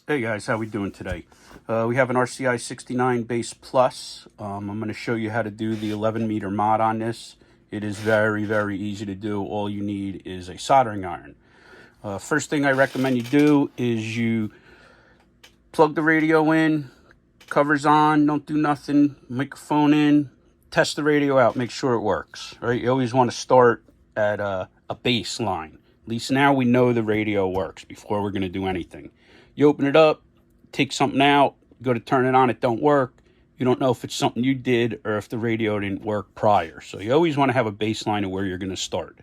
Hey guys, how we doing today? We have an RCI 69 Base Plus. I'm going to show you how to do the 11 meter mod on this. It is very, very easy to do. All you need is a soldering iron. First thing I recommend you do is you plug the radio in, covers on, don't do nothing, microphone in, test the radio out, make sure it works. Right? You always want to start at a baseline. At least now we know the radio works before we're going to do anything. You open it up, take something out, go to turn it on, it don't work. You don't know if it's something you did or if the radio didn't work prior. So you always want to have a baseline of where you're going to start.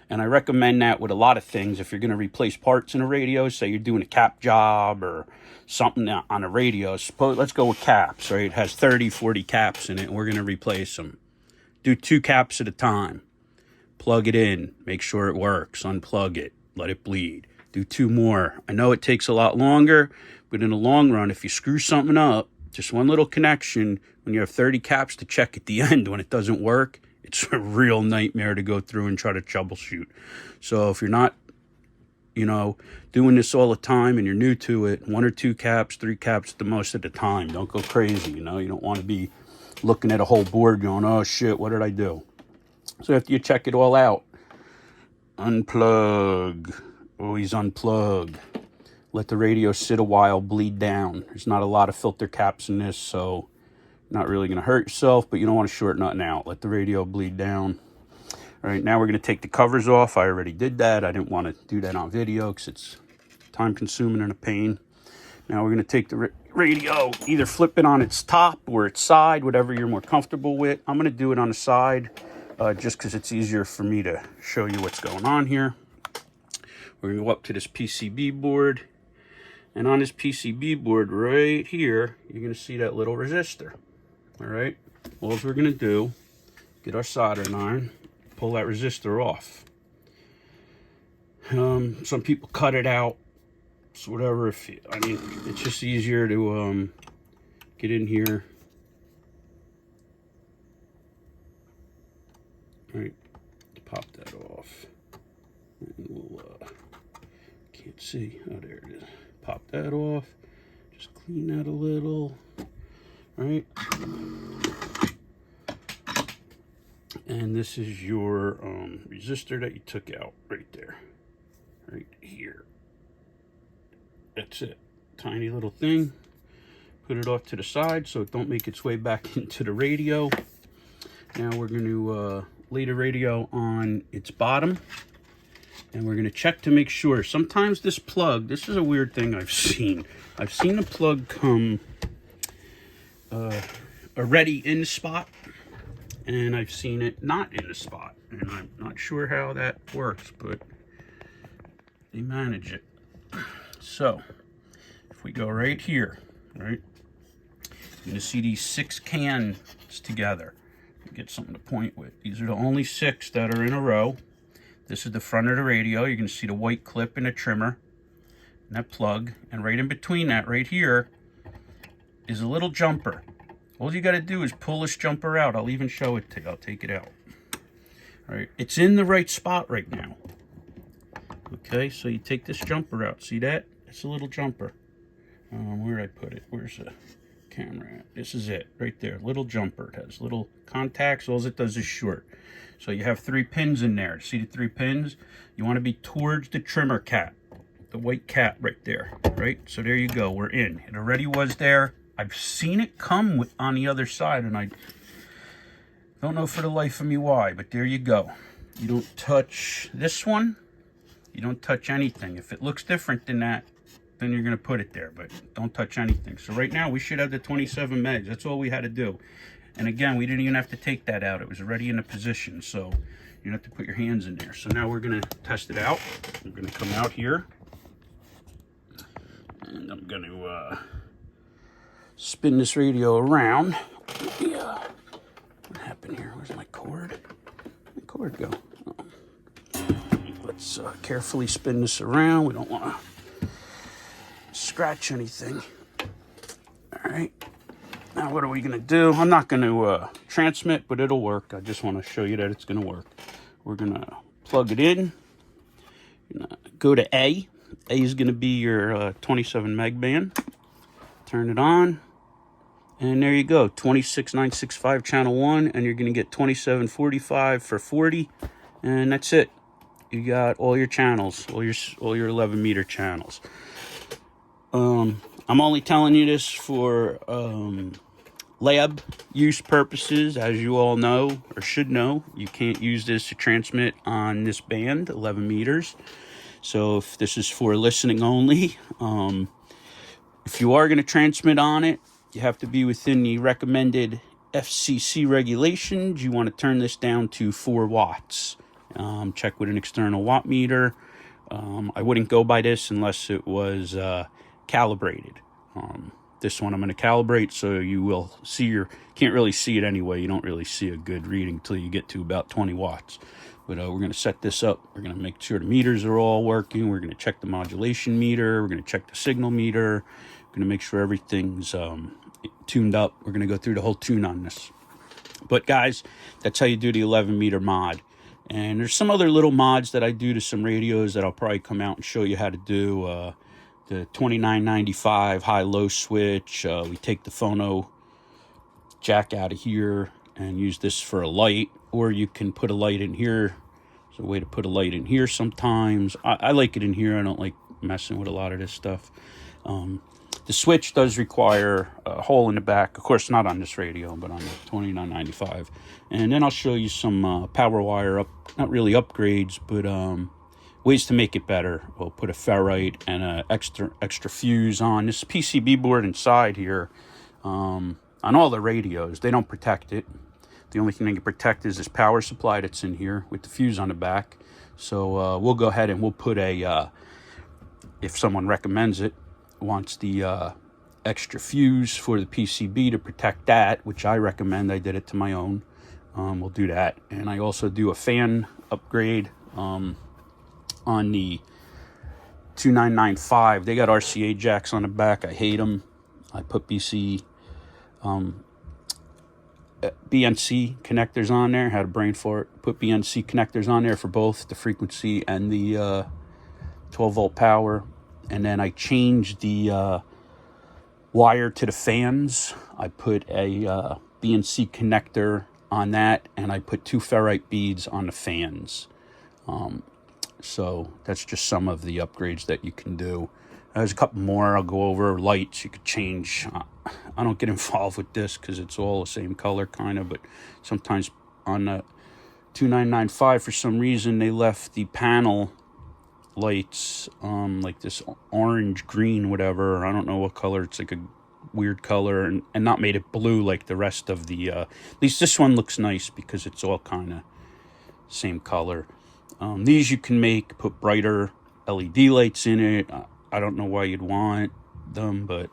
And I recommend that with a lot of things. If you're going to replace parts in a radio, say you're doing a cap job or something on a radio, let's go with caps, right? It has 30, 40 caps in it, and we're going to replace them. Do 2 caps at a time. Plug it in, make sure it works, unplug it, let it bleed. Do 2 more. I know it takes a lot longer, but in the long run, if you screw something up, just one little connection, when you have 30 caps to check at the end when it doesn't work, it's a real nightmare to go through and try to troubleshoot. So if you're not, doing this all the time and you're new to it, 1 or 2 caps, 3 caps the most at a time. Don't go crazy, you don't want to be looking at a whole board going, oh shit, what did I do? So after you check it all out, unplug. Always unplug. Let the radio sit a while, bleed down. There's not a lot of filter caps in this, so not really going to hurt yourself, but you don't want to short nothing out. Let the radio bleed down. All right, now we're going to take the covers off. I already did that. I didn't want to do that on video because it's time consuming and a pain. Now we're going to take the radio, either flip it on its top or its side, whatever you're more comfortable with. I'm going to do it on the side just because it's easier for me to show you what's going on here. We're going to go up to this PCB board. And on this PCB board right here, you're going to see that little resistor. All right? All we're going to do, get our soldering iron, pull that resistor off. Some people cut it out. So whatever. It's just easier to get in here. All right? Pop that off. And we'll... can't see. Oh, there it is. Pop that off. Just clean that a little. All right. And this is your resistor that you took out right there. Right here. That's it. Tiny little thing. Put it off to the side so it don't make its way back into the radio. Now we're going to lay the radio on its bottom. And we're going to check to make sure. Sometimes this plug, this is a weird thing I've seen. I've seen the plug come already in the spot. And I've seen it not in the spot. And I'm not sure how that works, but they manage it. So, if we go right here, right, you're going to see these 6 cans together. Get something to point with. These are the only 6 that are in a row. This is the front of the radio. You're going to see the white clip and a trimmer and that plug. And right in between that, right here, is a little jumper. All you got to do is pull this jumper out. I'll even show it to you. I'll take it out. All right. It's in the right spot right now. Okay, so you take this jumper out. See that? It's a little jumper. Where did I put it? Where's the camera at? This is it. Right there. Little jumper. It has little contacts. All it does is short. So you have 3 pins in there. See the 3 pins? You want to be towards the trimmer cap, the white cap right there, right? So there you go. We're in. It already was there. I've seen it come on the other side, and I don't know for the life of me why, but there you go. You don't touch this one. You don't touch anything. If it looks different than that, then you're going to put it there, but don't touch anything. So right now, we should have the 27 megs. That's all we had to do. And again, we didn't even have to take that out. It was already in a position, so you don't have to put your hands in there. So now we're going to test it out. I'm going to come out here. And I'm going to spin this radio around. Yeah. What happened here? Where's my cord? Where'd my cord go? Oh. Let's carefully spin this around. We don't want to scratch anything. All right. Now, what are we going to do? I'm not going to transmit, but it'll work. I just want to show you that it's going to work. We're going to plug it in. Go to A. A is going to be your 27 meg band. Turn it on. And there you go, 26965 channel 1, and you're going to get 2745 for 40, and that's it. You got all your channels, all your 11 meter channels. I'm only telling you this for lab use purposes. As you all know, or should know, you can't use this to transmit on this band, 11 meters. So if this is for listening only, if you are going to transmit on it, you have to be within the recommended FCC regulations. You want to turn this down to 4 watts. Check with an external watt meter. I wouldn't go by this unless it was calibrated. This one I'm going to calibrate, so you will see can't really see it anyway. You don't really see a good reading until you get to about 20 watts. But we're going to set this up. We're going to make sure the meters are all working. We're going to check the modulation meter. We're going to check the signal meter. We're going to make sure everything's tuned up. We're going to go through the whole tune on this. But guys, that's how you do the 11 meter mod. And there's some other little mods that I do to some radios that I'll probably come out and show you how to do. The 2995 high-low switch. We take the phono jack out of here and use this for a light, or you can put a light in here. There's a way to put a light in here sometimes. I like it in here. I don't like messing with a lot of this stuff. The switch does require a hole in the back. Of course, not on this radio, but on the 2995. And then I'll show you some power wire not really upgrades, but ways to make it better. We'll put a ferrite and an extra fuse on this PCB board inside here. On all the radios, they don't protect it. The only thing they can protect is this power supply that's in here with the fuse on the back. So we'll go ahead and we'll put a, if someone recommends it, wants the extra fuse for the PCB to protect that, which I recommend. I did it to my own. We'll do that. And I also do a fan upgrade on the 2995. They got RCA jacks on the back. I hate them. I put BNC connectors on there. Had a brain for it. Put BNC connectors on there for both the frequency and the 12 volt power. And then I changed the wire to the fans. I put a BNC connector on that, and I put 2 ferrite beads on the fans. So that's just some of the upgrades that you can do. There's a couple more I'll go over. Lights you could change. I don't get involved with this because it's all the same color kind of, but sometimes on the 2995 for some reason they left the panel lights like this orange, green, whatever. I don't know what color. It's like a weird color, and not made it blue like the rest of the at least this one looks nice because it's all kind of same color. These you can put brighter LED lights in it. I don't know why you'd want them, but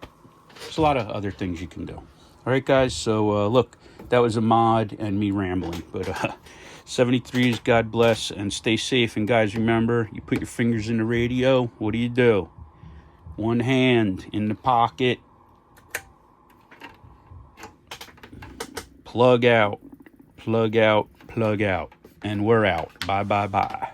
there's a lot of other things you can do. All right, guys, so look, that was a mod and me rambling, but 73s, God bless, and stay safe. And guys, remember, you put your fingers in the radio, what do? One hand in the pocket, plug out, plug out, plug out, and we're out. Bye, bye, bye.